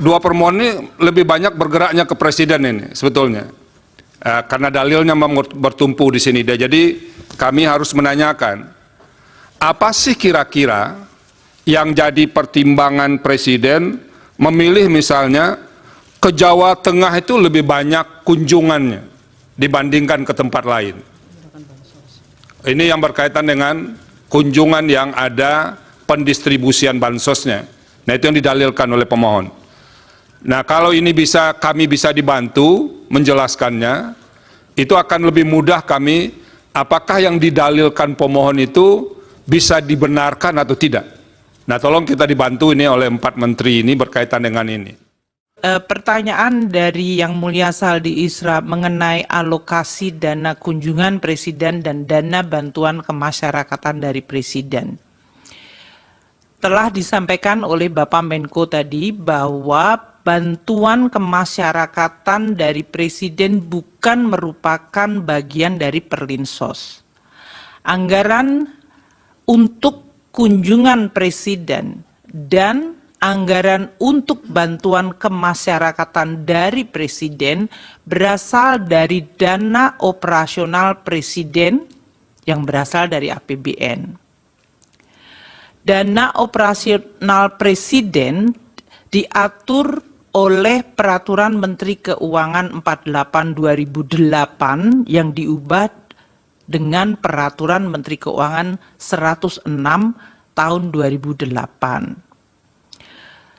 dua permohonan ini lebih banyak bergeraknya ke presiden ini sebetulnya. Karena dalilnya bertumpu di sini. Jadi kami harus menanyakan, apa sih kira-kira yang jadi pertimbangan presiden memilih misalnya ke Jawa Tengah itu lebih banyak kunjungannya dibandingkan ke tempat lain. Ini yang berkaitan dengan kunjungan yang ada pendistribusian bansosnya. Nah, itu yang didalilkan oleh pemohon. Nah, kalau ini kami bisa dibantu menjelaskannya, itu akan lebih mudah kami apakah yang didalilkan pemohon itu bisa dibenarkan atau tidak. Nah, tolong kita dibantu ini oleh 4 menteri ini berkaitan dengan ini. Pertanyaan dari Yang Mulia Saldi Isra mengenai alokasi dana kunjungan Presiden dan dana bantuan kemasyarakatan dari Presiden. Telah disampaikan oleh Bapak Menko tadi bahwa bantuan kemasyarakatan dari Presiden bukan merupakan bagian dari Perlinsos. Anggaran untuk kunjungan Presiden dan anggaran untuk bantuan kemasyarakatan dari Presiden berasal dari dana operasional Presiden yang berasal dari APBN. Dana operasional Presiden diatur oleh Peraturan Menteri Keuangan 48/2008 yang diubah dengan Peraturan Menteri Keuangan 106 tahun 2008.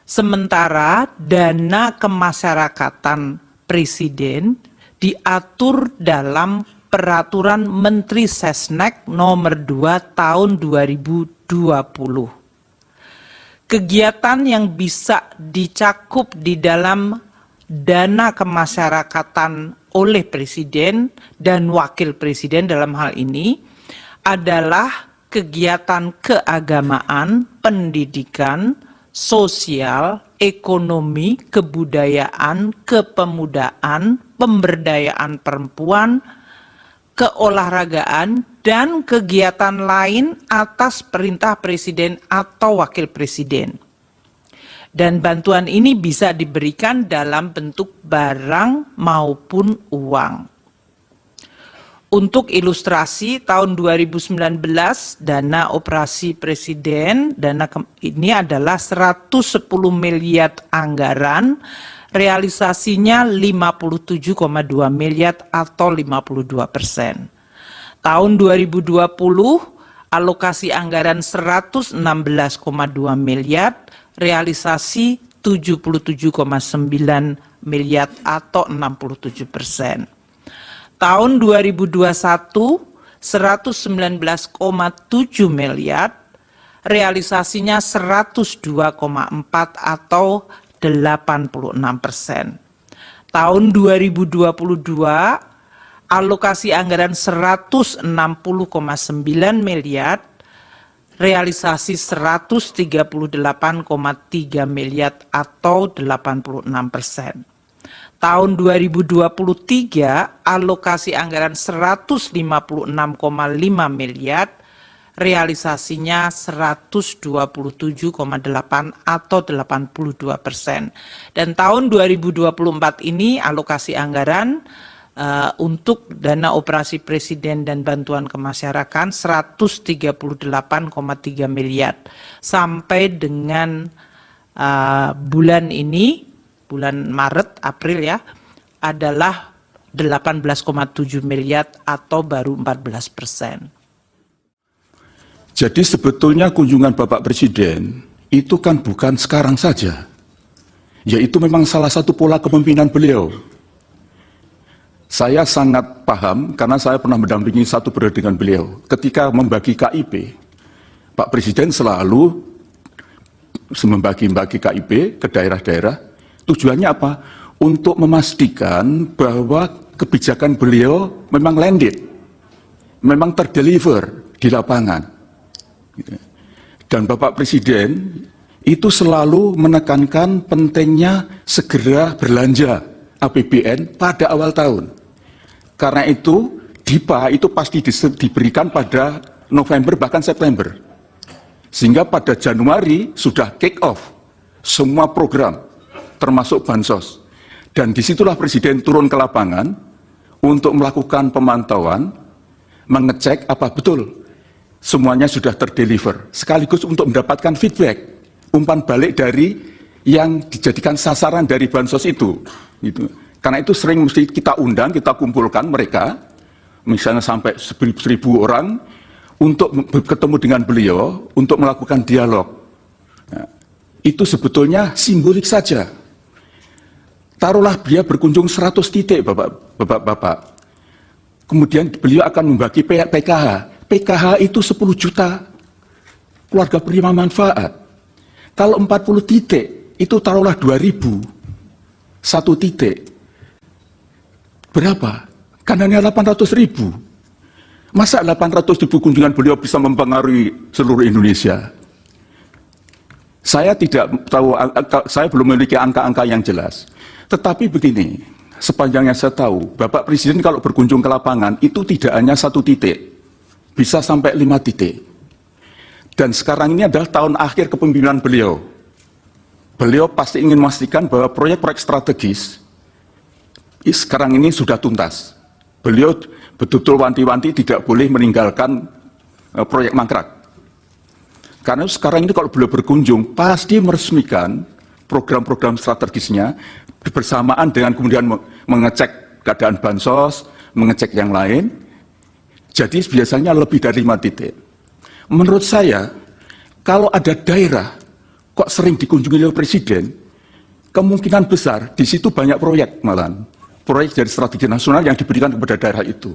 Sementara dana kemasyarakatan Presiden diatur dalam Peraturan Menteri Sesnek nomor 2 tahun 2020. Kegiatan yang bisa dicakup di dalam dana kemasyarakatan oleh Presiden dan Wakil Presiden dalam hal ini adalah kegiatan keagamaan, pendidikan, sosial, ekonomi, kebudayaan, kepemudaan, pemberdayaan perempuan, keolahragaan, dan kegiatan lain atas perintah Presiden atau Wakil Presiden. Dan bantuan ini bisa diberikan dalam bentuk barang maupun uang. Untuk ilustrasi, tahun 2019 dana operasi Presiden, ini adalah 110 miliar anggaran, realisasinya 57,2 miliar atau 52%. Tahun 2020 alokasi anggaran 116,2 miliar, realisasi 77,9 miliar atau 67%. Tahun 2021 119,7 miliar, realisasinya 102,4 atau 86%. Tahun 2022 alokasi anggaran 160,9 miliar, realisasi 138,3 miliar atau 86%. Tahun 2023 alokasi anggaran 156,5 miliar, realisasinya 127,8 atau 82%. Dan tahun 2024 ini alokasi anggaran untuk dana operasi Presiden dan bantuan kemasyarakatan 138,3 miliar. Sampai dengan bulan ini, bulan Maret, April ya, adalah 18,7 miliar atau baru 14%. Jadi sebetulnya kunjungan Bapak Presiden itu kan bukan sekarang saja, yaitu memang salah satu pola kepemimpinan beliau. Saya sangat paham karena saya pernah mendampingi satu periode dengan beliau. Ketika membagi KIP, Pak Presiden selalu membagi KIP ke daerah-daerah. Tujuannya apa? Untuk memastikan bahwa kebijakan beliau memang landed, memang terdeliver di lapangan. Dan Bapak Presiden itu selalu menekankan pentingnya segera belanja APBN pada awal tahun. Karena itu DIPA itu pasti diberikan pada November bahkan September. Sehingga pada Januari sudah kick off semua program termasuk bansos. Dan disitulah Presiden turun ke lapangan untuk melakukan pemantauan, mengecek apa betul semuanya sudah terdeliver, sekaligus untuk mendapatkan feedback, umpan balik dari yang dijadikan sasaran dari bansos itu. Gitu. Karena itu sering mesti kita undang, kita kumpulkan mereka, misalnya sampai 1.000 orang, untuk ketemu dengan beliau, untuk melakukan dialog. Nah, itu sebetulnya simbolik saja. Taruhlah beliau berkunjung 100 titik, Bapak-Bapak. Kemudian beliau akan membagi PKH. PKH itu 10 juta keluarga penerima manfaat. Kalau 40 titik, itu taruhlah 2.000. 1 titik. Berapa? Kan hanya 800.000. Masa 800.000 kunjungan beliau bisa mempengaruhi seluruh Indonesia? Saya tidak tahu, saya belum memiliki angka-angka yang jelas. Tetapi begini, sepanjang yang saya tahu, Bapak Presiden kalau berkunjung ke lapangan itu tidak hanya 1 titik, bisa sampai 5 titik. Dan sekarang ini adalah tahun akhir kepemimpinan beliau. Beliau pasti ingin memastikan bahwa proyek-proyek strategis sekarang ini sudah tuntas. Beliau betul-betul wanti-wanti tidak boleh meninggalkan proyek mangkrak. Karena sekarang ini kalau beliau berkunjung, pasti meresmikan program-program strategisnya bersamaan dengan kemudian mengecek keadaan bansos, mengecek yang lain. Jadi biasanya lebih dari 5 titik. Menurut saya, kalau ada daerah kok sering dikunjungi oleh Presiden, kemungkinan besar di situ banyak proyek malahan. Proyek dari strategi nasional yang diberikan kepada daerah itu.